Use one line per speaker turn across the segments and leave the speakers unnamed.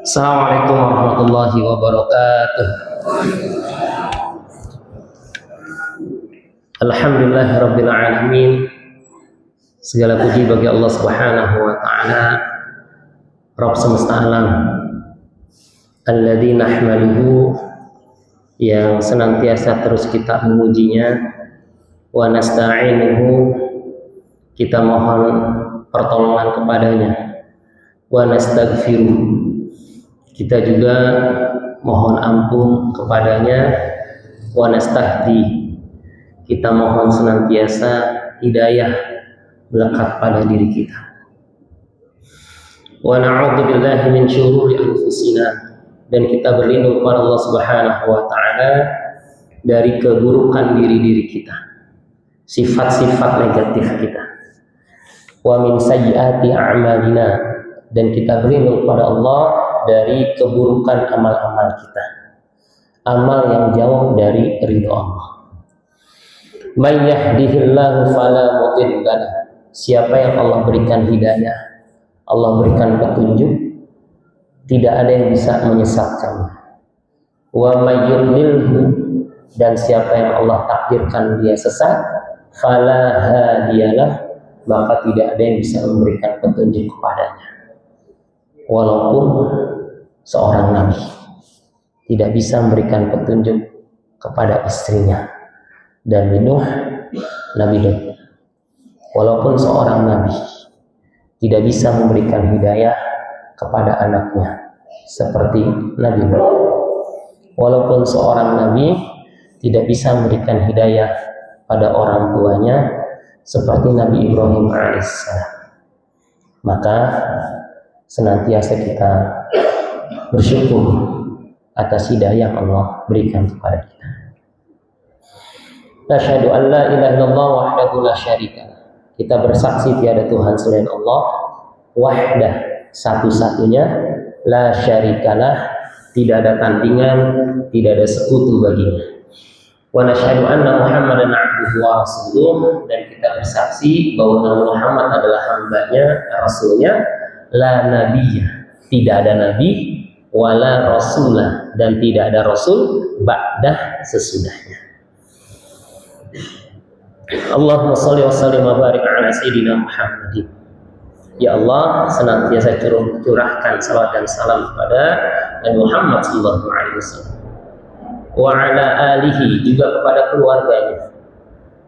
Assalamualaikum warahmatullahi wabarakatuh. Alhamdulillahirabbil alamin. Segala puji bagi Allah Subhanahu wa taala, Rabb semesta alam. Alladzi nahmaduhu, yang senantiasa terus kita memujinya, wa nasta'inuhu, kita mohon pertolongan kepadanya, wa nastaghfiruh, kita juga mohon ampun kepadanya, wa nastahdi, kita mohon senantiasa hidayah melekat pada diri kita. Wa na'udzubillahi min syururi anfusina, dan kita berlindung kepada Allah Subhanahu wa taala dari keburukan diri-diri kita, sifat-sifat negatif kita. Wa min sayyiati a'malina, dan kita berlindung kepada Allah dari keburukan amal-amal kita, amal yang jauh dari ridho Allah. May yahdihillahu fala mudilla lahu, siapa yang Allah berikan hidayah, Allah berikan petunjuk, tidak ada yang bisa menyesatkannya. Wa may yudlilhu, dan siapa yang Allah takdirkan dia sesat, fala hadiyalah, maka tidak ada yang bisa memberikan petunjuk kepadanya. Walaupun seorang nabi tidak bisa memberikan petunjuk kepada istrinya, dan Nuh, Nabi Nuh, walaupun seorang nabi tidak bisa memberikan hidayah kepada anaknya seperti Nabi Nuh, walaupun seorang nabi tidak bisa memberikan hidayah pada orang tuanya seperti Nabi Ibrahim alaihissalam, maka senantiasa kita bersyukur atas hidayah yang Allah berikan kepada kita. Asyhadu an la ilaha illallah wahdahu la syarika lah. Kita bersaksi tiada Tuhan selain Allah, wahdah, satu-satunya, la syarikalah, tidak ada tandingan, tidak ada sekutu baginya. Wa nasyhadu anna Muhammadan abduhu wa rasuluh, dan kita bersaksi bahwa Nabi Muhammad adalah hambanya, rasulnya. La nabiyya, tidak ada nabi, wala rasulah, dan tidak ada rasul ba'dah, sesudahnya. Allahumma shalli wa sallim wa barik ala sayyidina Muhammadin. Ya Allah, senantiasa curahkan salawat dan salam kepada Nabi Muhammad sallallahu alaihi wasallam, wa ala alihi, juga kepada keluarganya,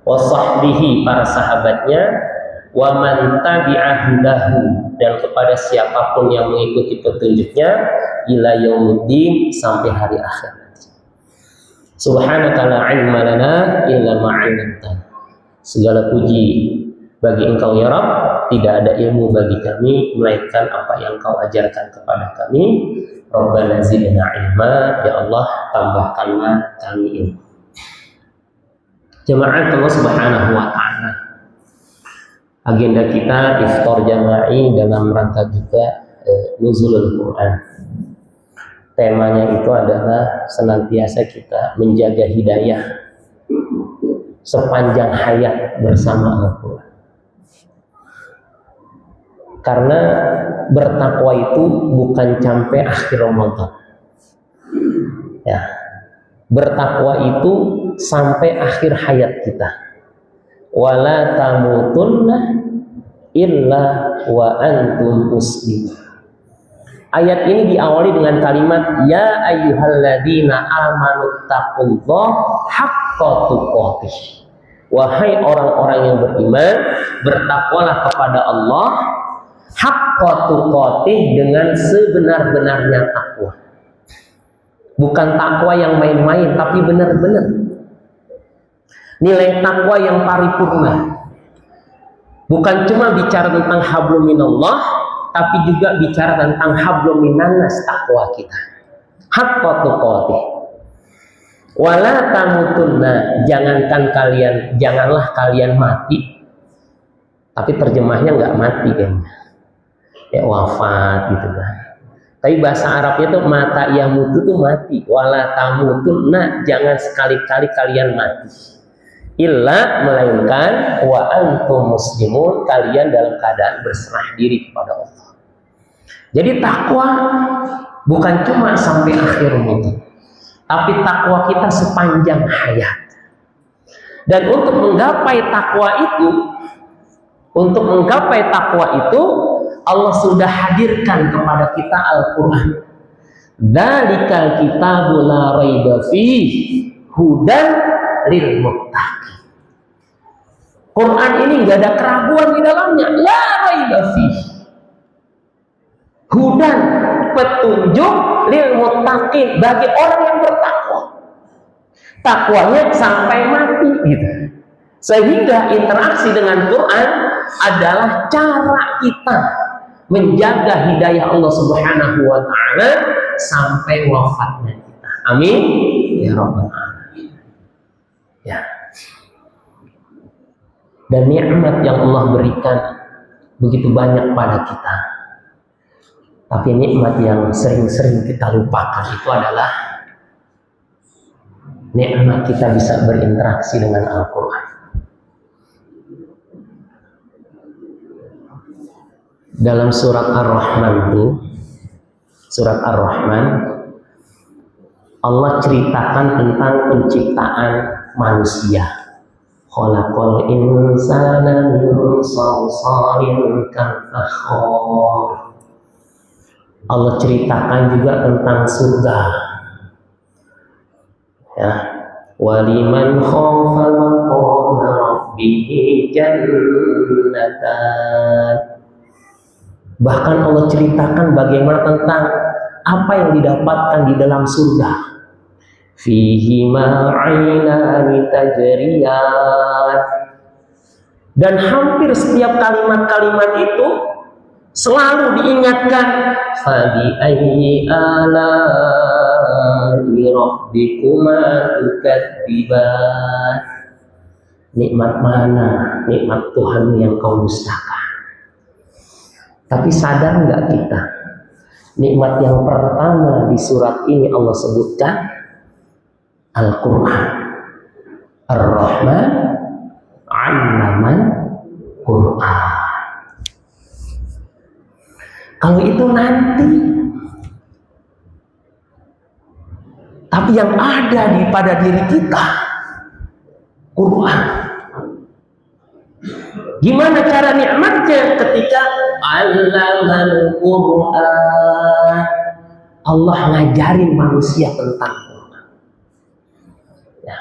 wa sahbihi, para sahabatnya, wa man tabi'ahu, dan kepada siapapun yang mengikuti petunjuknya, ila yaumuddin, sampai hari akhir. Subhanaka la ilma lana illa ma 'allamtana. Segala puji bagi Engkau ya Rabb, tidak ada ilmu bagi kami melainkan apa yang Engkau ajarkan kepada kami. Rabbana zidna ilma, ya Allah tambahkanlah kami ilmu. Jemaah Allah Subhanahu wa taala, agenda kita iftar jama'i dalam rangka juga nuzulul Quran. Temanya itu adalah senantiasa kita menjaga hidayah sepanjang hayat bersama Al-Quran. Karena bertakwa itu bukan sampai akhir Ramadan. Ya. Bertakwa itu sampai akhir hayat kita. Wala tamutunna illa wa antum muslimun. Ayat ini diawali dengan kalimat ya ayyuhalladzina amanu taqullaha haqqa tuqatih. Wahai orang-orang yang beriman, bertakwalah kepada Allah haqqa tuqatih, dengan sebenar-benarnya takwa. Bukan takwa yang main-main, tapi benar-benar. Nilai takwa yang paripurna. Bukan cuma bicara tentang hablum minallah, tapi juga bicara tentang hablum minannas, takwa kita. Haqqa tuqatih. Wala tamutunna, janganlah kalian mati. Tapi terjemahnya nggak mati kayaknya. Ya wafat gitu kan. Tapi bahasa Arabnya tuh mata yamutu tuh mati. Wala tamutunna, jangan sekali-kali kalian mati. Illa, melainkan wa antum muslimun, kalian dalam keadaan berserah diri kepada Allah. Jadi takwa bukan cuma sampai akhir umur, tapi takwa kita sepanjang hayat. Dan untuk menggapai takwa itu, Allah sudah hadirkan kepada kita Al-Quran. Dzalikal kitabu la raiba fihi hudan lil muttaqin. Quran ini nggak ada keraguan di dalamnya. La raiba fihi. Hudan, petunjuk lil muttaqin, bagi orang yang bertakwa. Takwanya sampai mati gitu. Sehingga interaksi dengan Quran adalah cara kita menjaga hidayah Allah Subhanahu wa taala sampai wafatnya kita. Amin ya rabbal alamin. Ya. Dan nikmat yang Allah berikan begitu banyak pada kita. Tapi nikmat yang sering-sering kita lupakan itu adalah nikmat kita bisa berinteraksi dengan Al-Quran. Dalam surat Ar-Rahman itu, surat Ar-Rahman, Allah ceritakan tentang penciptaan manusia. Khalaqal insana min salsalin kalfakhar. Allah ceritakan juga tentang surga. Ya, waliman khafa maqama rabbih jannatan. Bahkan Allah ceritakan bagaimana tentang apa yang didapatkan di dalam surga. Fihi ma'ainani tajriyan. Dan hampir setiap kalimat-kalimat itu selalu diingatkan, fabi ayyi ala'i rabbikuma tukadziban. Nikmat mana? Nikmat Tuhan yang kau dustakan. Tapi sadar nggak kita? Nikmat yang pertama di surat ini Allah sebutkan Al-Quran. Ar-Rahman 'allaman Quran. Kalau itu nanti, tapi yang ada pada diri kita Quran. Gimana cara nikmatnya ketika Allamal Quran, Allah ngajarin manusia tentang Quran. Ya.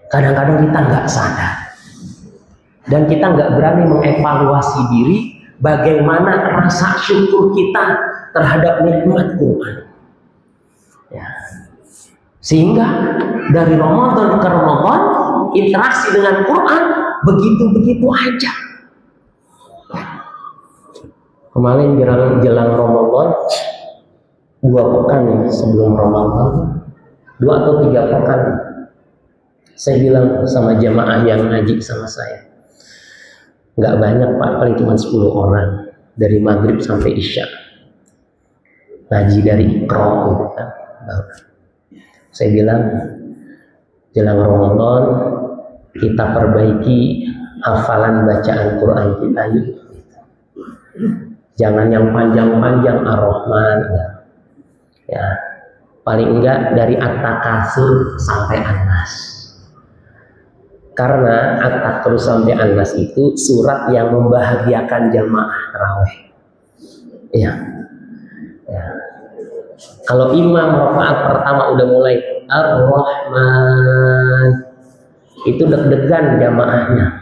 Kadang-kadang kita nggak sadar dan kita nggak berani mengevaluasi diri bagaimana rasa syukur kita terhadap nikmat Quran. Ya. Sehingga dari Ramadan ke Ramadan interaksi dengan Quran begitu-begitu aja. Kemarin jelang Ramadan, 2 pekan ya sebelum Ramadan, 2 atau 3 pekan, saya bilang sama jamaah yang ngaji sama saya, nggak banyak Pak, paling cuma 10 orang dari maghrib sampai isya ngaji dari Iqra gitu kan. Saya bilang jelang Ramadan kita perbaiki hafalan bacaan Quran kita yuk. Jangan yang panjang-panjang Ar-Rahman ya. Paling enggak dari At-Takatsur sampai An-Nas. Karena At-Takatsur sampai An-Nas itu surat yang membahagiakan jamaah tarawih. Ya. Ya. Kalau imam rakaat pertama udah mulai Ar-Rahman, itu deg-degan jamaahnya.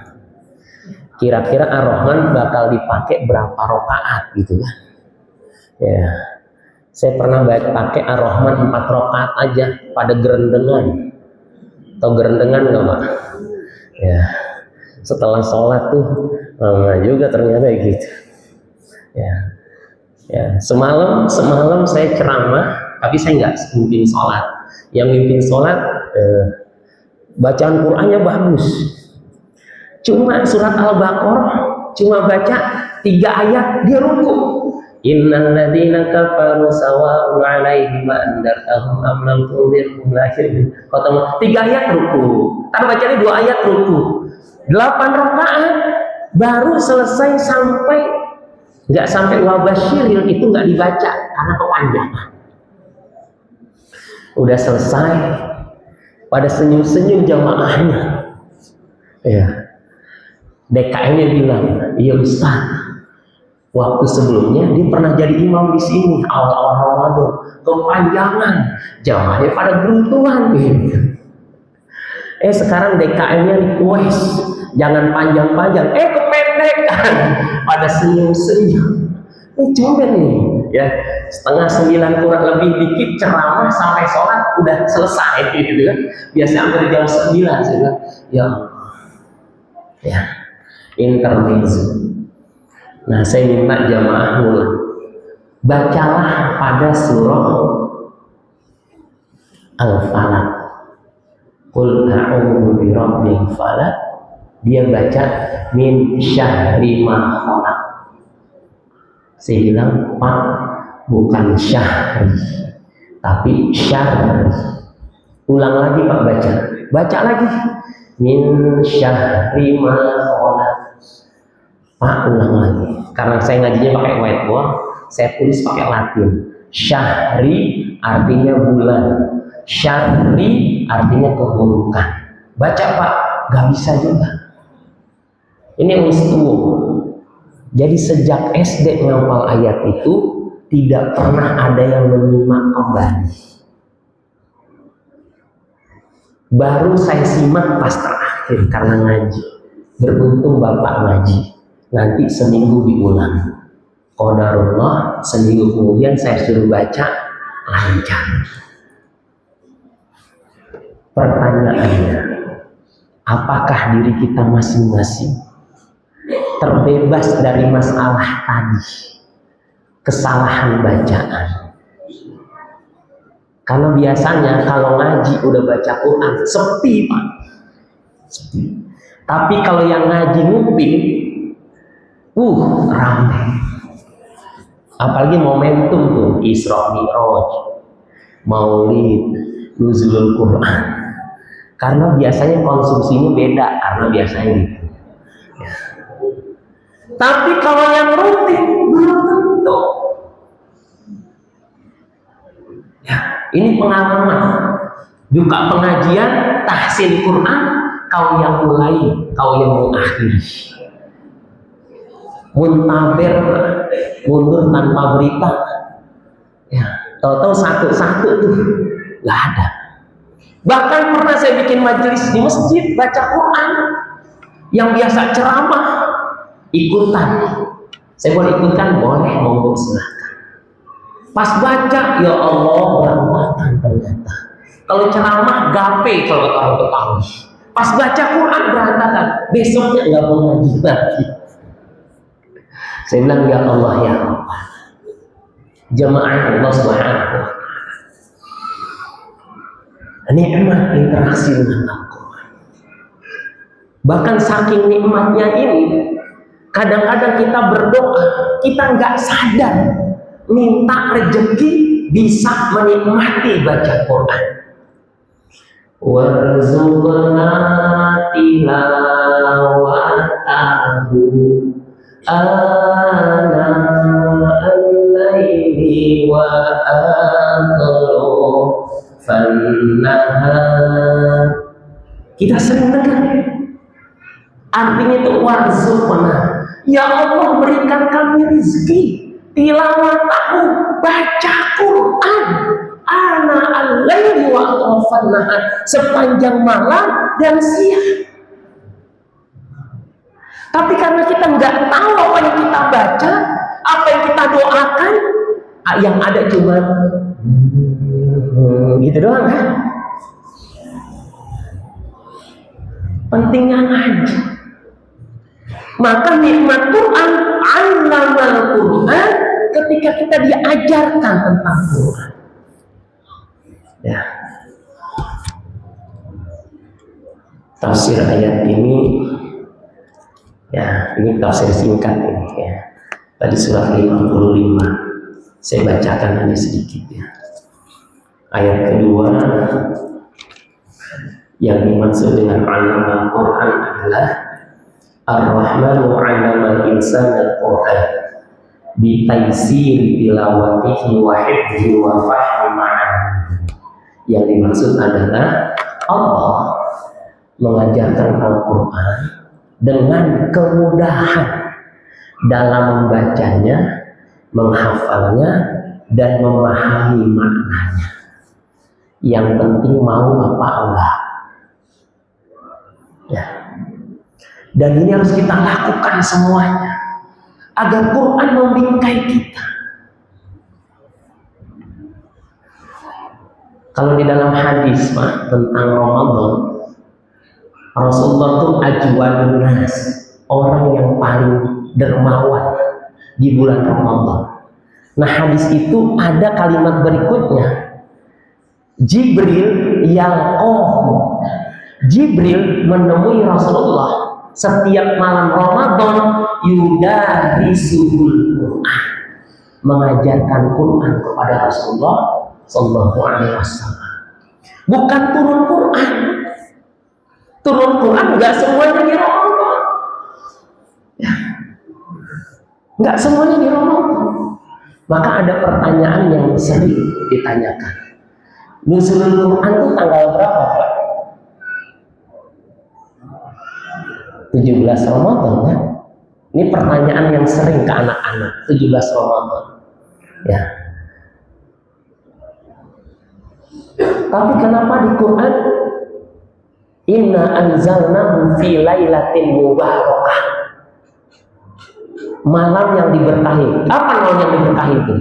Kira-kira Ar-Rahman bakal dipakai berapa rakaat gitu kan? Ya, saya pernah pakai Ar-Rahman 4 rakaat aja pada gerendengan. Tahu gerendengan nggak Pak? Ya, setelah sholat tuh lama juga ternyata gitu. Ya, ya semalam saya ceramah, tapi saya nggak mimpin sholat. Yang mimpin sholat bacaan Qur'annya bagus. Cuma surat Al-Baqarah cuma baca 3 ayat dia ruku. Innal ladzina kafaru sawa'un 'alaihim andartahum am lam tunzirhum la yu'minun. 3 ayat ruku. Kan bacanya 2 ayat ruku. 8 rakaat baru selesai sampai Nggak sampai wabasyiril itu nggak dibaca karena kepanjangan. Udah selesai, pada senyum-senyum jamaahnya. Ya, DKM-nya bilang, iya Ustaz, waktu sebelumnya dia pernah jadi imam di sini awal-awal Ramadan, kepanjangan, jamaahnya pada geruntuhan gitu. Sekarang DKM-nya request jangan panjang-panjang, kependekan, pada senyum-senyum. Coba nih, ya 8:30 kurang lebih dikit ceramah sampai sholat udah selesai gitu kan. Biasanya hampir jam 9 sih kan. Ya, intermezzo. Nah, saya minta jamaah mulai bacalah pada surah Al-Falaq. Qul a'udzu birabbil falaq. Dia baca min syahri ma khalaq. Saya bilang, Pak, bukan syahri, tapi syahri. Ulang lagi Pak baca lagi. Min syahri ma khalaq. Pak, ulang lagi. Karena saya ngajinya pakai whiteboard, saya tulis pakai Latin. Syahri artinya bulan, syahri artinya keburukan. Baca Pak, gak bisa juga. Ini istiwa. Jadi sejak SD ngapal ayat itu tidak pernah ada yang menyimak kembali. Baru saya simak pas terakhir karena ngaji. Beruntung Bapak ngaji. Nanti seminggu diulang. Qadarullah, seminggu kemudian saya suruh baca lancar. Pertanyaannya, apakah diri kita masing-masing terbebas dari masalah tadi, kesalahan bacaan? Karena biasanya kalau ngaji udah baca Quran sepi Pak, sepi. Tapi kalau yang ngaji nguping, ramai. Apalagi momentum tuh, Isra Mi'raj, Maulid, Nuzulul Quran. Karena biasanya konsumsinya beda, karena biasanya gitu. Ya. Tapi kalau yang rutin belum tentu. Ya, ini pengalaman. Juga pengajian tahsin Quran, kau yang mulai, kau yang mengakhiri. Muntaber, mundur tanpa berita. Ya, tahu-tahu satu-satu tuh nggak ada. Bahkan pernah saya bikin majelis di masjid baca Quran, yang biasa ceramah ikutan. Saya boleh ikutan? Boleh, monggo silakan. Pas baca, ya Allah, berantakan ternyata. Kalau ceramah gape kalau orang Betawi. Pas baca Quran berantakan, besoknya nggak mau ngaji lagi. Saya bilang, ya Allah, ya Allah, jamaah Allah Subhanahu wa ta'ala, nikmat interaksi dengan Al-Quran. Bahkan saking nikmatnya ini, kadang-kadang kita berdoa, kita nggak sadar minta rezeki bisa menikmati baca Quran. Warzuqna tilawatahu ana al-laili wa atrafan-nahar. Kita sering dengar. Artinya itu warzuqna, ya Allah berikan kami rezeki, tilawatahu, baca Quran, ana al-laili wa atrafan-nahar, sepanjang malam dan siang. Tapi karena kita nggak tahu apa yang kita baca, apa yang kita doakan, yang ada cuma gitu doang kan? Pentingnya ngaji. Maka nikmat Quran, allamal Quran, ketika kita diajarkan tentang Quran. Ya. Tafsir ayat ini, ya, ini tafsir singkat ini ya. Tadi surat 55. Saya bacakan hanya sedikit ya. Ayat kedua yang dimaksud dengan allamal Quran adalah Ar-Rahmanu 'allamal insana al-Qur'an. bitaisir tilawatihi wa hifdhihi wa fahmi ma'ani. Yang dimaksud adalah Allah mengajarkan Al-Quran dengan kemudahan dalam membacanya, menghafalnya, dan memahami maknanya. Yang penting mau apa enggak. Ya. Dan ini harus kita lakukan semuanya agar Quran membingkai kita. Kalau di dalam hadis Pak, tentang Ramadan, Rasulullah itu ajwadun nas, orang yang paling dermawan di bulan Ramadan. Nah, hadis itu ada kalimat berikutnya, Jibril Jibril menemui Rasulullah setiap malam Ramadan, yudarisuhul Quran, mengajarkan Quran kepada Rasulullah Sallallahu Alaihi Wasallam. Bukan turun Quran. Turun Quran nggak semuanya di Ramadan. Ya. Nggak semuanya di Ramadan. Maka ada pertanyaan yang sering ditanyakan. Nuzulul Quran itu tanggal berapa, Pak? 17 Ramadan kan? Ini pertanyaan yang sering ke anak-anak. 17 Ramadan. Ya. Tapi kenapa di Quran inna anzalnahu fi lailatin mubarakah, malam yang diberkahi. Apa malam yang diberkahi itu?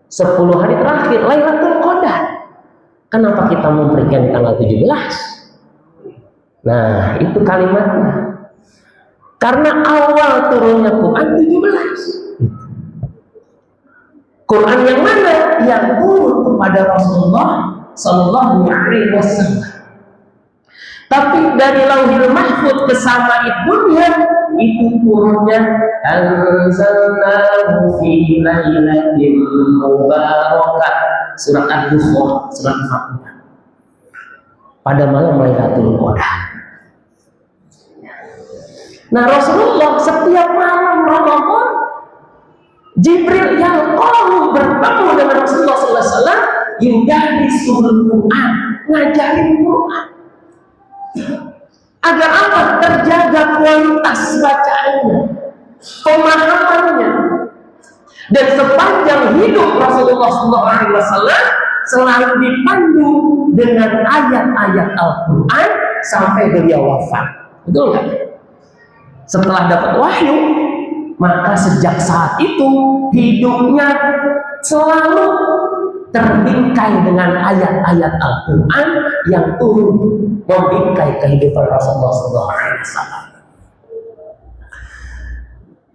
10 hari terakhir Lailatul Qadar. Kenapa kita memberikan di tanggal 17? Nah, itu kalimatnya. Karena awal turunnya Quran 17. Quran yang mana? Yang turun kepada Rasulullah Sallallahu Alaihi Wasallam. Tapi dari Lauhil Mahfuz ke Sama'id Dunya itu turunnya anzalnahu fi lailatin mubarakah, surat Ad-Dukhan, surat Fatihah, pada malam Lailatul Qadar. Nah, Rasulullah setiap malam Ramadan Jibril yang bertemu dengan Rasulullah sallallahu alaihi wasallam yudarisuhul Quran, ngajarin Quran. Agar apa? Terjaga kualitas bacaannya, pemahamannya. Dan sepanjang hidup Rasulullah SAW selalu dipandu dengan ayat-ayat Al-Quran sampai beliau wafat. Betul nggak? Setelah dapat wahyu, maka sejak saat itu hidupnya selalu terbingkai dengan ayat-ayat Al-Quran yang turun membingkai kehidupan Rasulullah SAW.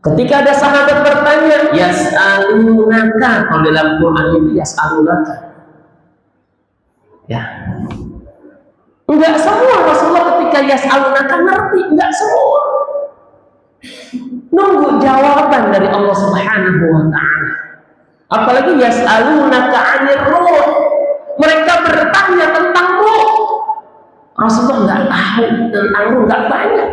Ketika ada sahabat bertanya, yas'alunaka, kalau dalam Quran itu yas'alunaka, ya, enggak semua Rasulullah ketika yas'alunaka ngerti, enggak semua. Nunggu jawaban dari Allah Subhanahu wa Ta'ala. Apalagi yas'alunaka 'anir ruh, mereka bertanya tentang ruh. Rasulullah nggak tahu tentang ruh, nggak banyak.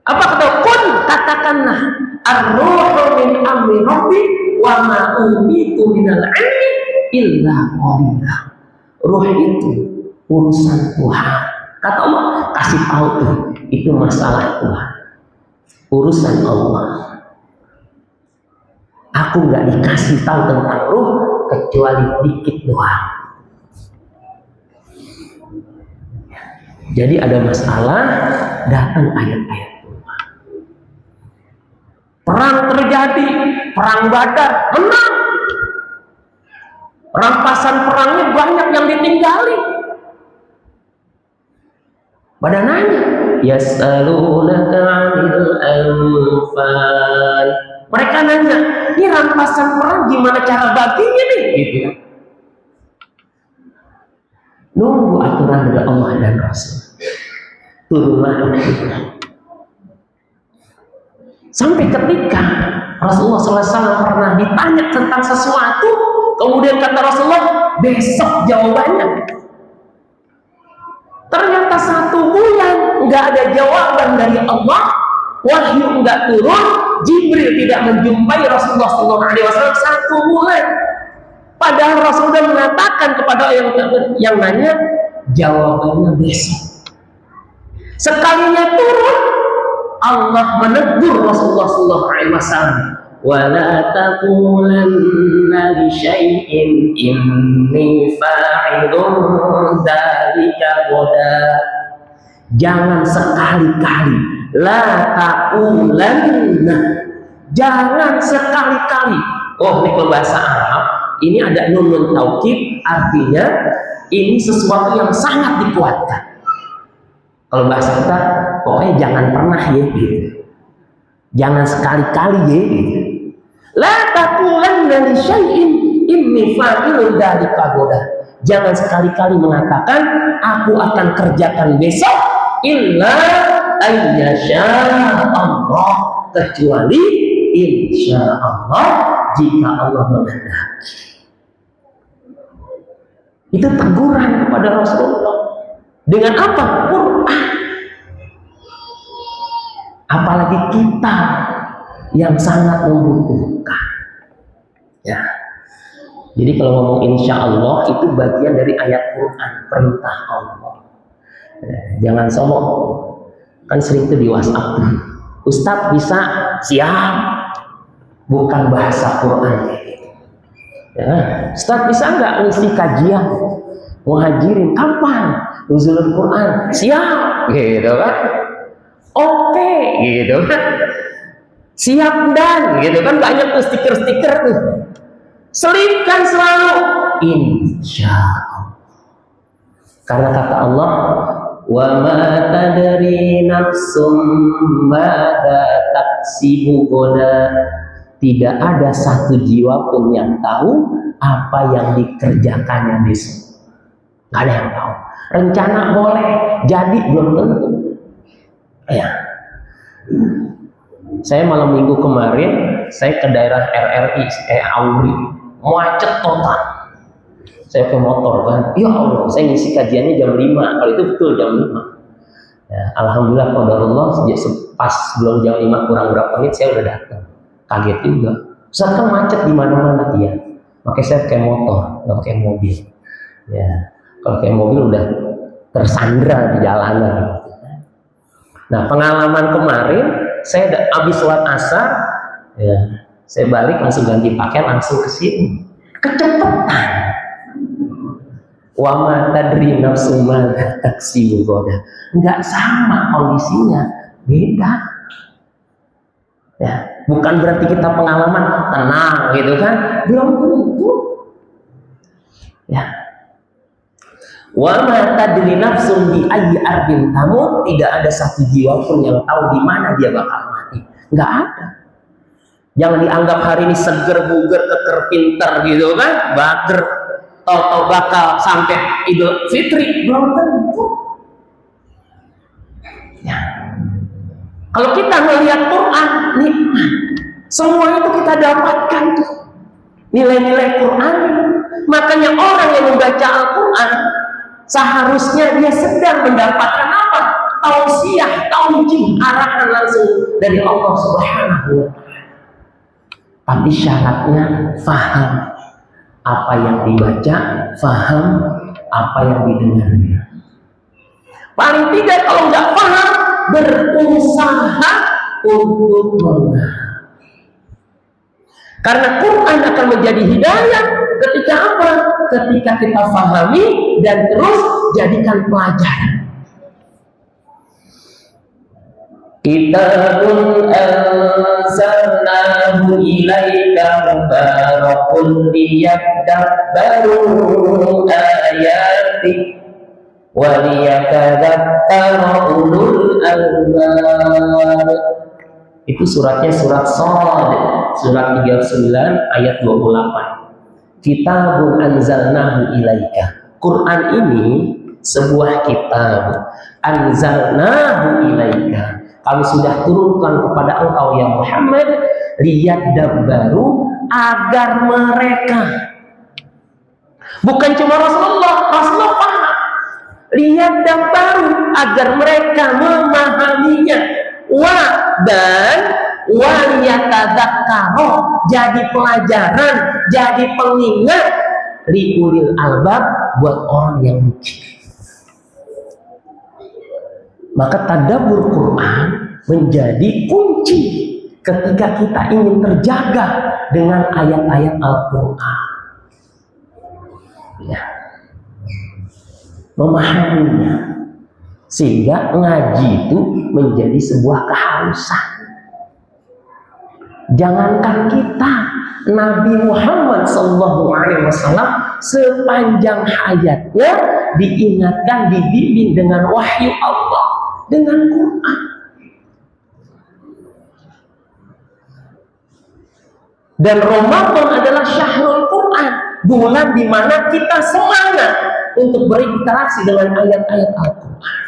Apa kata? Qul, katakanlah, ar-ruhu min amri rabbi wa ma utitu minal 'ilmi illa qalila. Ruh itu urusan Tuhan. Kata Allah, kasih tahu tuh, itu masalah Tuhan, urusan Allah. Aku nggak dikasih tahu tentang ruh kecuali dikit doang. Jadi ada masalah, datang ayat-ayat Tuhan. Perang terjadi, perang Badar, menang. Rampasan perangnya banyak yang ditinggali. Pada nanya, yas'alunaka 'anil anfal. Mereka nanya, ini rampasan perang gimana cara baginya nih? Gitu. Nunggu aturan dari Allah dan Rasul. Turunlah Al-Quran. Sampai ketika Rasulullah SAW pernah ditanya tentang sesuatu, kemudian kata Rasulullah, besok jawabannya. Ternyata 1 bulan nggak ada jawaban dari Allah, wahyu nggak turun, Jibril tidak menjumpai Rasulullah SAW 1 bulan. Padahal Rasulullah mengatakan kepada yang nanya, jawabannya besok. Sekalinya turun, Allah menegur Rasulullah SAW, wala taqulanna li syai'in inni fa'ilun dzalika ghadan. Jangan sekali-kali, la taqulanna, jangan sekali-kali. Oh, ini bahasa Arab, ini ada nun taukid, artinya ini sesuatu yang sangat dikuatkan. Kalau bahasa kita, pokoknya jangan pernah ya gitu. Jangan sekali-kali ya gitu. La taqulanna li syai'in inni fa'ilun dzalika ghadan. Jangan sekali-kali mengatakan aku akan kerjakan besok illa ayyasha Allah, kecuali insya Allah jika Allah menghendaki. Itu teguran kepada Rasulullah. Dengan apa? Quran. Apalagi kita yang sangat membutuhkan. Ya. Jadi kalau ngomong insya Allah itu bagian dari ayat Quran, perintah Allah. Ya, jangan sombong. Kan sering itu di WhatsApp. Ustadz bisa? Siap. Bukan bahasa Quran. Ya. Ustadz bisa nggak ngisi kajian? Muhajirin kapan? Nuzulul Quran, siap, gitu kan? Oke, gitu kan? Siap dan, gitu kan? Banyak tuh stiker-stiker tuh. Selipkan selalu, insya Allah. Karena kata Allah, wa ma tadri nafsum madza taksibu ghadan. Tidak ada satu jiwa pun yang tahu apa yang dikerjakannya besok. Nggak ada yang tahu. Rencana boleh, jadi belum tentu. Ya. Saya malam minggu kemarin, saya ke daerah RRI, Auri, macet total. Saya ke motor kan, ya Allah, saya ngisi kajiannya jam 5, kalau itu betul jam 5. Ya, alhamdulillah, qadarullah, pas belum jam 5 kurang berapa menit saya udah datang. Kaget juga. Ustaz kan macet di mana-mana dia. Makanya saya pakai motor, nggak pakai mobil. Ya. Kalau kayak mobil udah tersandra di jalanan. Nah, pengalaman kemarin saya habis sholat asar, ya, saya balik langsung ganti pakaian langsung ke sini. Kecepatan. Wa ma tadri nafsum ma taksibu ghadan. Enggak sama kondisinya, beda. Ya, bukan berarti kita pengalaman tenang gitu kan? Belum tentu. Ya. Wa ma tadri nafsun bi ayyi ardin tamut. Tidak ada satu jiwa pun yang tahu di mana dia bakal mati. Enggak ada. Jangan dianggap hari ini seger buger keker pinter gitu kan, bager toto bakal sampai Idul Fitri, belum tentu. Ya. Kalau kita melihat Quran, nikmat. Semua itu kita dapatkan tuh. Nilai-nilai Quran. Makanya orang yang membaca Al-Quran seharusnya dia sedang mendapatkan apa? Tausiah, taujih, arahan langsung dari Allah Subhanahu wa Ta'ala. Tapi syaratnya faham apa yang dibaca, faham apa yang didengarnya. Paling tidak kalau nggak paham, berusaha untuk memahami. Karena Quran akan menjadi hidayah ketika apa? Ketika kita pahami dan terus jadikan pelajaran. Kitabun anzalnahu ilaika mubarakun liyadabbaru ayati wa liyatadhakkara ulul albab. Itu suratnya surat Shad, surat 39 ayat 28. Kitabun anzalnahu ilaika. Quran ini sebuah kitab. Anzalnahu ilaika. Kami sudah turunkan kepada engkau ya Muhammad, liyadabbaru, agar mereka, bukan cuma Rasulullah paham, liyadabbaru, agar mereka memahaminya, wa, dan wal yatadzakkaru, jadi pelajaran, jadi pengingat liulil albab, buat orang yang mikir. Maka tadabbur Quran menjadi kunci ketika kita ingin terjaga dengan ayat-ayat Al-Quran. Ya. Memahaminya, sehingga ngaji itu menjadi sebuah keharusan. Jangankan kita, Nabi Muhammad SAW sepanjang hayatnya diingatkan, dibimbing dengan wahyu Allah, dengan Quran. Dan Ramadan adalah syahrul Quran, bulan di mana kita semangat untuk berinteraksi dengan ayat-ayat Al-Quran.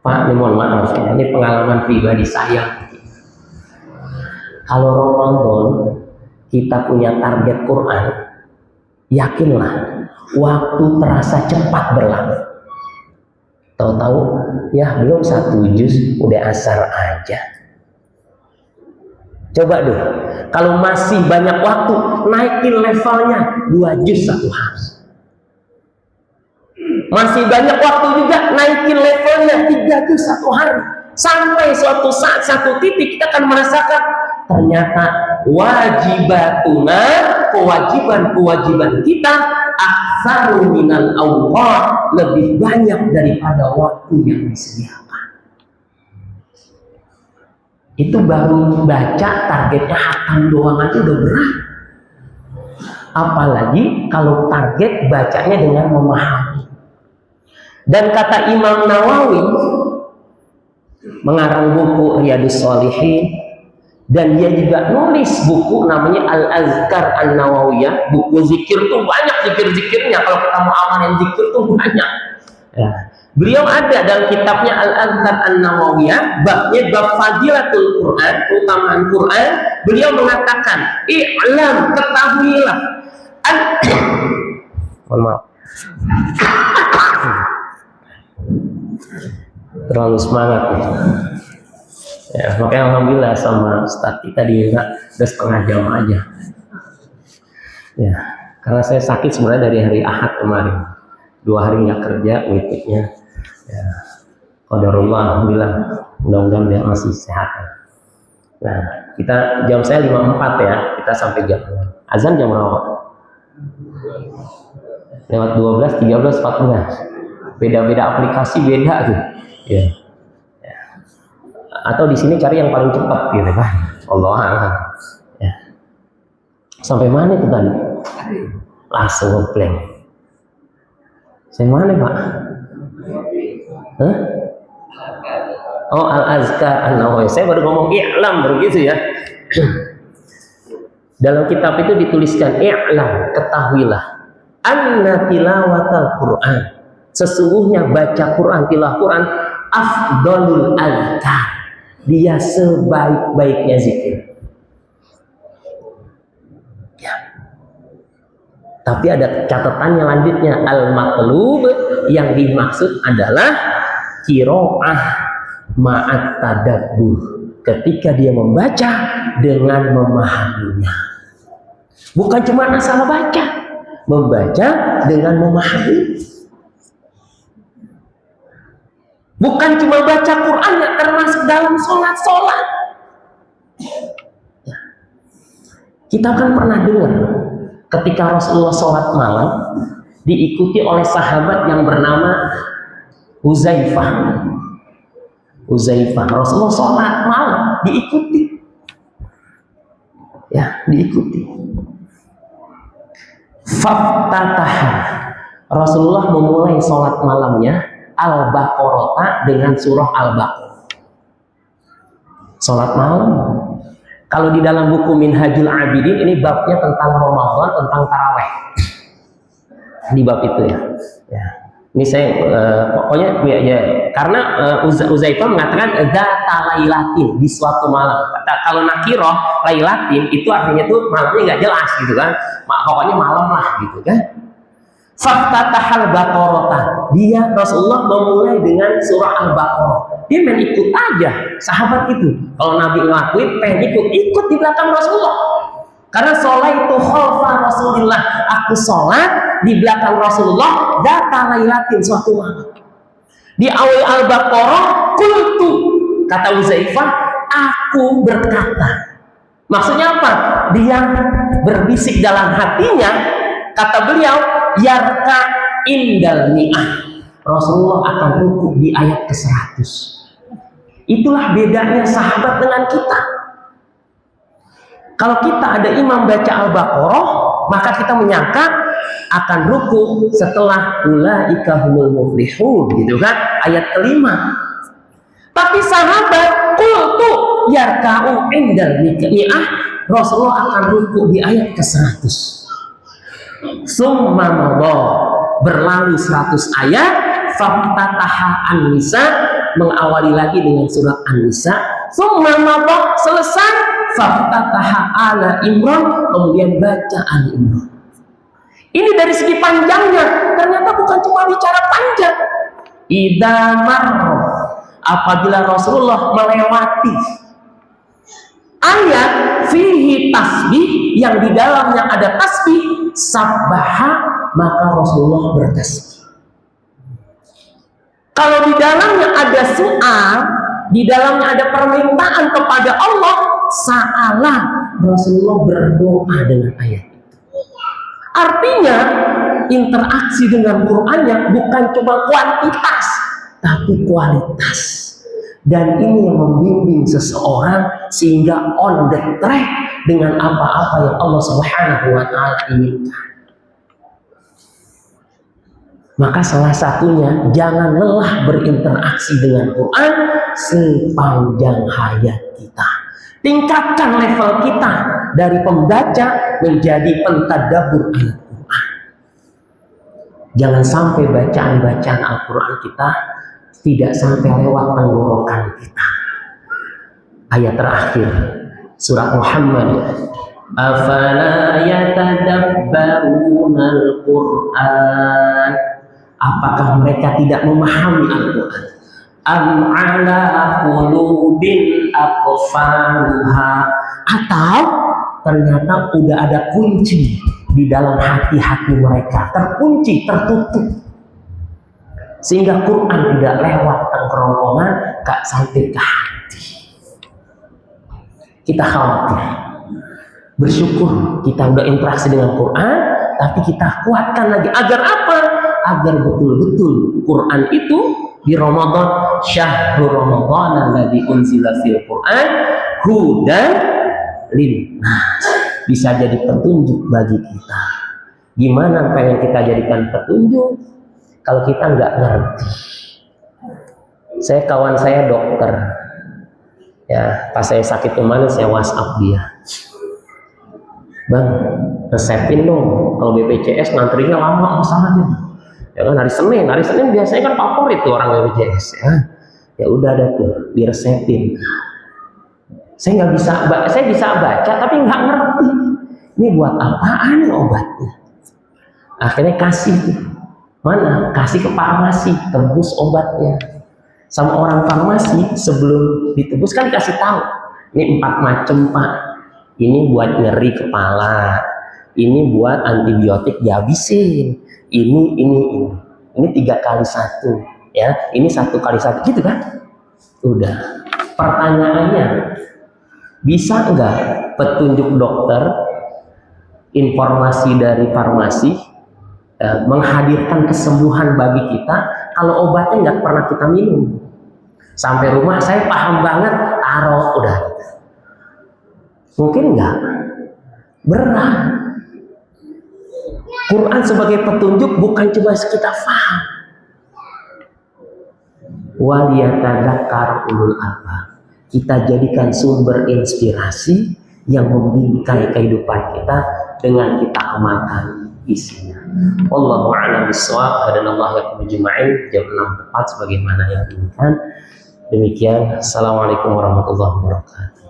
Pak, ini mohon maaf ya, ini pengalaman pribadi saya. Kalau Ramadan kita punya target Quran, yakinlah waktu terasa cepat berlalu. Tahu-tahu ya belum 1 juz udah asar aja. Coba deh, kalau masih banyak waktu, naikin levelnya 2 juz 1 hari. Masih banyak waktu juga, naikin levelnya 3 juz 1 hari. Sampai suatu saat, satu titik kita akan merasakan ternyata wajibatuna, kewajiban kita aktsaru minal awqat, lebih banyak daripada waktu yang disediakan. Itu baru baca targetnya hatam doang aja udah berat. Apalagi kalau target bacanya dengan memahami. Dan kata Imam Nawawi, mengarang buku Riyadhus Shalihin, dan dia juga nulis buku namanya Al-Azkar An-Nawawiyah. Buku zikir tuh banyak zikir-zikirnya, kalau kita mau amalin zikir tuh banyak ya. Beliau ada dalam kitabnya Al-Azkar An-Nawawiyah, babnya bab fadilatul Quran, keutamaan Quran. Beliau mengatakan, i'lam, ketahuilah, mohon maaf, terlalu semangat ya, makanya alhamdulillah sama Ustaz kita udah 1/2 jam aja ya, karena saya sakit sebenarnya dari hari Ahad kemarin, 2 hari nggak kerja weekendnya ya. Qadarullah, alhamdulillah, mudah-mudahan dia masih sehat. Nah, kita jam saya 5.04 ya, kita sampai jam 6. Azan jam berapa? Lewat 12, 13, 14. Beda-beda aplikasi beda tuh ya. Ya. Atau di sini cari yang paling cepat gitu kan. Allah ya. Sampai mana itu tadi? Langsung ngeblank. Sampai mana Pak? Hah? Oh, Al-Azkar An-Nawawiyah. Saya baru ngomong i'lam begitu ya. Dalam kitab itu dituliskan i'lam, ketahuilah, anna tilawatal Quran, sesungguhnya baca Quran, tilawah Quran, afdalul azkar, dia sebaik-baiknya zikir ya. Tapi ada catatannya lanjutnya, al-matlub, yang dimaksud adalah qiraah ma'at tadabbur, ketika dia membaca dengan memahaminya. Bukan cuma asal baca, membaca dengan memahami. Bukan cuma baca Quran yang termasuk dalam sholat. Kita kan pernah dengar ketika Rasulullah sholat malam diikuti oleh sahabat yang bernama Huzaifah. Rasulullah sholat malam diikuti ya, diikuti. Faftataha, Rasulullah memulai sholat malamnya Al-Baqarah dengan surah Al-Baqarah. Sholat malam. Kalau di dalam buku Minhajul Abidin, ini babnya tentang Ramadan, tentang taraweh. Di bab itu ya. Ya. Ini saya pokoknya ya, karena Uzaifah mengatakan dzata lailatin, di suatu malam. Kalau nakiroh lailatin itu artinya tuh malamnya nggak jelas gitu kan. Pokoknya malam lah gitu kan. Faktatahal Baqarah, dia Rasulullah memulai dengan surah Al-Baqarah. dia main ikut aja. Sahabat itu, kalau Nabi ngelakuin, pengen ikut di belakang Rasulullah. Karena sholat itu khalfa Rasulullah, aku sholat di belakang Rasulullah data lailatin suatu malam. Di awal Al-Baqarah, qultu, kata Uzaifah, aku berkata. Maksudnya apa? Dia berbisik dalam hatinya, kata beliau, yarka indal mi'ah. Rasulullah akan ruku di ayat ke-100. Itulah bedanya sahabat dengan kita. Kalau kita ada imam baca Al-Baqarah, maka kita menyangka akan ruku setelah ulaika humul muflihun, gitu kan? Ayat ke-5. Tapi sahabat qultu yarka'u indal mi'ah, Rasulullah akan ruku di ayat ke-100. Summa madha, berlalu 100 ayat, faftataha An-Nisa, mengawali lagi dengan surat An-Nisa. Summa madha, selesai, faftataha Ala Imran, kemudian baca Ali Imran. Ini dari segi panjangnya, ternyata bukan cuma bicara panjang. Idza marra, apabila Rasulullah melewati ayat fihi tasbih, yang di dalamnya ada tasbih, sabbaha, maka Rasulullah bertasbih. Kalau di dalamnya ada su'al, di dalamnya ada permintaan kepada Allah, sa'alah, Rasulullah berdoa dengan ayat itu. Artinya interaksi dengan Qur'annya bukan cuma kuantitas, tapi kualitas. Dan ini yang membimbing seseorang sehingga on the track dengan apa-apa yang Allah Subhanahu wa Ta'ala inginkan. Maka salah satunya, jangan lelah berinteraksi dengan Quran sepanjang hayat kita. Tingkatkan level kita dari pembaca menjadi pentadabbur Al-Quran. Jangan sampai bacaan-bacaan Al-Quran kita tidak sampai lewat tenggorokan kita. Ayat terakhir surat Muhammad, afala yatadabbaruna al-Quran, apakah mereka tidak memahami Al-Quran? Am ala qulubin aqfaluha, atau ternyata udah ada kunci di dalam hati-hati mereka, terkunci, tertutup, sehingga Quran tidak lewat kerongkongan, gak sampai ke hati. Kita khawatir. Bersyukur kita udah interaksi dengan Quran, tapi kita kuatkan lagi agar apa? Agar betul-betul Quran itu di Ramadan, syahrul Ramadan alladzi unzila fil Quran hudan linnas, bisa jadi petunjuk bagi kita. Gimana pengen kita jadikan petunjuk kalau kita nggak ngerti? Kawan saya dokter, ya pas saya sakit kemarin saya WhatsApp dia, bang resepin dong, kalau BPJS ngantrinya lama masalahnya. Ya kan hari Senin biasanya kan favorit tuh orang BPJS ya. Ya udah ada tuh diresepin. Saya bisa baca tapi nggak ngerti. Ini buat apaan obatnya? Akhirnya kasih tuh. Mana? Kasih ke farmasi, tebus obatnya. Sama orang farmasi sebelum ditebus kan kasih tahu. Ini 4 macam Pak. Ini buat nyeri kepala. Ini buat antibiotik dihabisin. Ini 3 kali 1 ya, ini 1 kali 1 gitu kan. Udah, pertanyaannya, bisa nggak petunjuk dokter, informasi dari farmasi menghadirkan kesembuhan bagi kita kalau obatnya nggak pernah kita minum? Sampai rumah saya paham banget, taruh udah. Mungkin nggak, berat. Quran sebagai petunjuk bukan cuma sekitar faham. Waliyatadzakar ulul albab. Kita jadikan sumber inspirasi yang membingkai kehidupan kita dengan kita amalkan isinya. Wallahu a'lam bishawab. Hadanallahu yakum ajma'in. Jam 6 tepat sebagaimana yang diinginkan. Demikian. Assalamualaikum warahmatullahi wabarakatuh.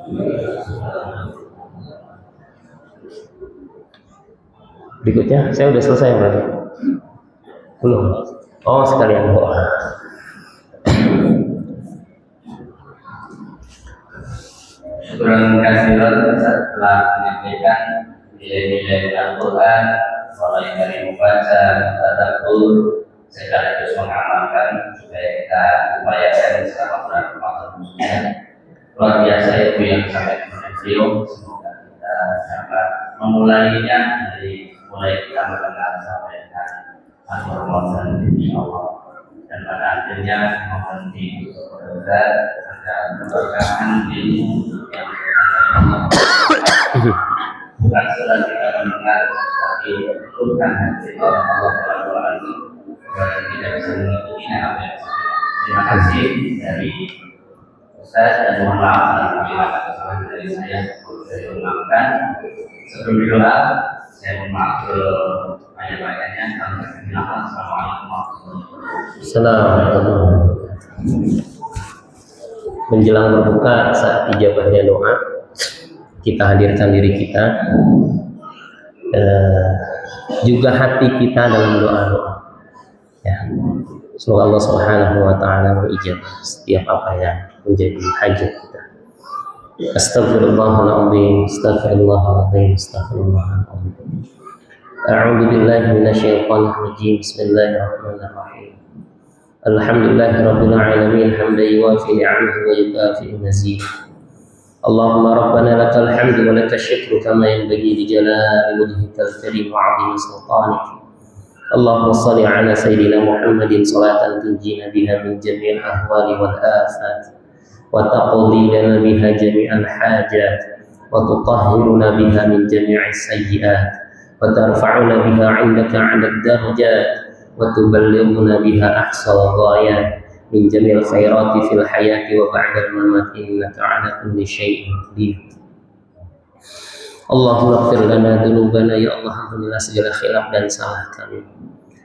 Berikutnya, saya udah selesai berarti? Belum? Oh, sekalian doa.
Syukuran kasihan setelah menyampaikan nilai-nilai Al-Quran, mulai dari membaca, tadabbur, sekaligus mengamalkan supaya kita upayakan selama bulan Ramadan khususnya. Luar biasa itu yang sampai kepada beliau. Semoga kita dapat memulainya dari mulai kita mendengar sampai dengan akhir Ramadan insyaallah. Dan pada akhirnya mohon didoakan agar keberkahan ilmu yang bukan saja kita mendengar tapi bukan hati Allah Subhanahu dan tidak bisa mengikutinya apa yang terima kasih dari Ustaz dan mohon maaf apabila ada kesalahan dari saya saya ulangan sebelum doa saya mohon maaf ke banyak-banyaknya Assalamualaikum warahmatullahi wabarakatuh.
Assalamualaikum. Menjelang berbuka saat ijabahnya doa, kita hadirkan diri kita, juga hati kita dalam doa-doa. Ya, semoga Allah Subhanahu Wa Taala mengijabah setiap apa yang menjadi hajat kita. Astagfirullahaladzim, astagfirullahaladzim, astagfirullahaladzim. A'udzu billahi minasyaitonir rajim. Bismillahirrahmanirrahim. Alhamdulillahirabbil alamin hamdan yuwafi ni'amahu wa yukafi'u mazidah. Allahumma rabbana lakal hamdu wa lakal syukru kama yanbaghi li jalali wajhikal karim wa 'azimi sultanik. Allahumma shalli 'ala sayyidina Muhammadin salatan tunjina biha min jami'il ahwali wal afat wa taqdi lana biha jami'al hajat wa tutahhiruna biha min jami'is sayyi'at wa tarfa'una biha 'indaka 'alad darajat wa tuballighuna biha ahsal ghayat min jamil khairati fil hayati wa ba'dal mamati innaka 'ala kulli syai'in qadir. Allahumma ighfir lana dzunubana, ya Allah, ampunilah segala khilaf dan salah kami,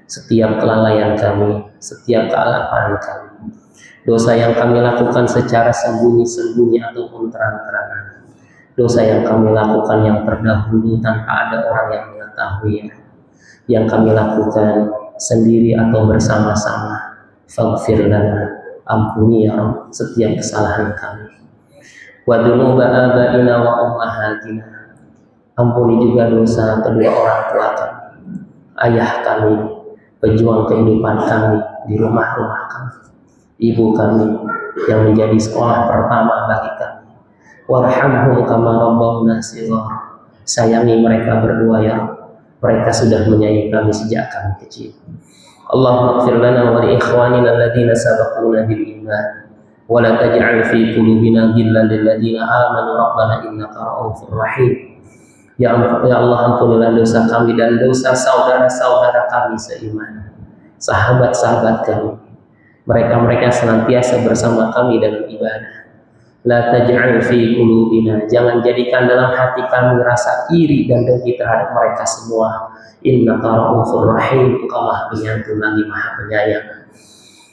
setiap kelalaian kami, setiap kealapan kami, dosa yang kami lakukan secara sembunyi-sembunyi ataupun terang-terangan, dosa yang kami lakukan yang terdahulu tanpa ada orang yang mengetahui, yang kami lakukan sendiri atau bersama-sama. Faghfir lana, ampuni ya Allah setiap kesalahan kami. Wa dzunuba abaina wa ummahatina, ampuni juga dosa kedua orang tua kami, ayah kami, pejuang kehidupan kami di rumah-rumah kami, ibu kami yang menjadi sekolah pertama bagi kami. Warhamhum kama rabbawna shighar, sayangi mereka berdua ya Allah, mereka sudah menyayangi kami sejak kami kecil. Allahumma ighfir lana wa li ikhwanina alladziina sabaquna bil iman wa la taj'al fi qulubina ghillan lil ladziina aamanu rabbana innaka ra'ufur rahim. Ya Allah, ampunilah dosa kami dan dosa saudara-saudara kami seiman, sahabat-sahabat kami, mereka-mereka senantiasa bersama kami dalam ibadah. La taj'al fi qulubina, jangan jadikan dalam hati kami rasa iri dan dengki terhadap mereka semua. Innaka ra'ufur rahim, Engkau Maha Penyantun lagi Maha Penyayang.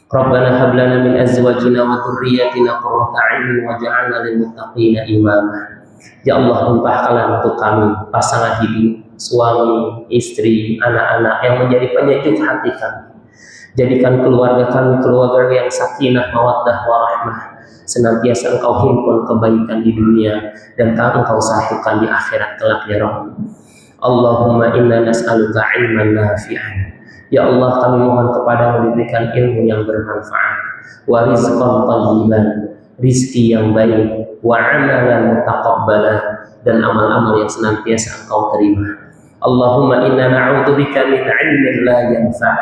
Rabbana hab lana min azwajina wa dhurriyyatina qurrata a'yun waj'alna lil muttaqina imama. Ya Allah, limpahkanlah untuk kami pasangan hidup, suami, istri, anak-anak yang menjadi penyejuk hati kami. Jadikan keluarga kami keluarga yang sakinah, mawaddah, warahmah. Senantiasa Engkau himpun kebaikan di dunia dan Engkau satukan di akhirat kelak ya Rabb. Allahumma inna nas'aluka ilman nafi'an. Ya Allah, kami mohon kepadamu diberikan ilmu yang bermanfaat, wa rizqan thayyiban, rizki yang baik, wa amalan mutaqabbalan, dan amal-amal yang senantiasa Engkau terima. Allahumma inna na'udzubika min 'ilmin la yanfa'.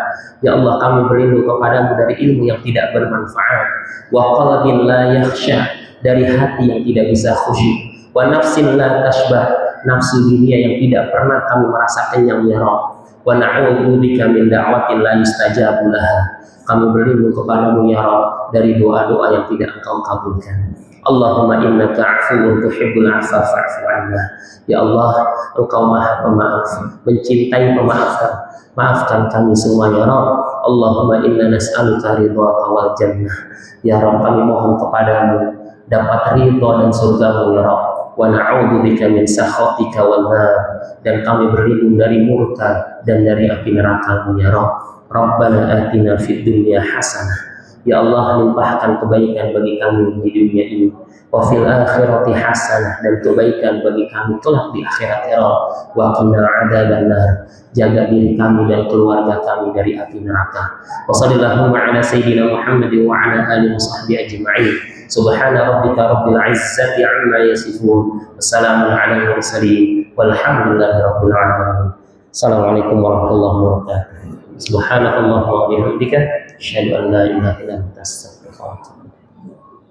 Ya Allah, kami berlindung kepadamu dari ilmu yang tidak bermanfaat, wa qalbin la yakhsha, dari hati yang tidak bisa khusyuk, wa nafsin la tashbah, nafsu dunia yang tidak pernah kami merasa kenyang ya Rabb. Wa na'udzubika min da'watin la yustajabu laha, kami berlindung kepadamu ya Rabb dari doa-doa yang tidak Engkau kabulkan. Allahumma innaka 'afuwwun tuhibbul 'afwa fa'fu 'anna. Ya Allah, Engkau Maha Pemaaf, mencintai pemaafan. Maafkan kami semua ya Rabb. Allahumma inna nas'aluka ridhaka wal jannah. Ya Rabb, kami mohon kepadamu dapat ridha dan surgamu ya Rabb. Wa na'udzubika min sakhatika wan nar, dan kami berlindung dari murka dan dari api neraka-Mu ya Rabb. Rabbana atina fid dunya hasanah Ya Allah, limpahkan kebaikan bagi kami di dunia ini. Wa fil akhirati hasanah, dan kebaikan bagi kami kelak di akhirat. Wa qina adzabannar, jaga diri kami dan keluarga kami dari api neraka. Wa sallallahu ala sayyidina Muhammad wa ala alihi washabbihi ajma'in. Subhana rabbika rabbil izzati amma yasifun. Wassalamun ala mursalin. Walhamdulillahi rabbil alamin. Assalamualaikum warahmatullahi wabarakatuh. Subhanallah wa bihamdika, asyhadu an la ilaha illa anta, astaghfiruka wa atubu ilaik.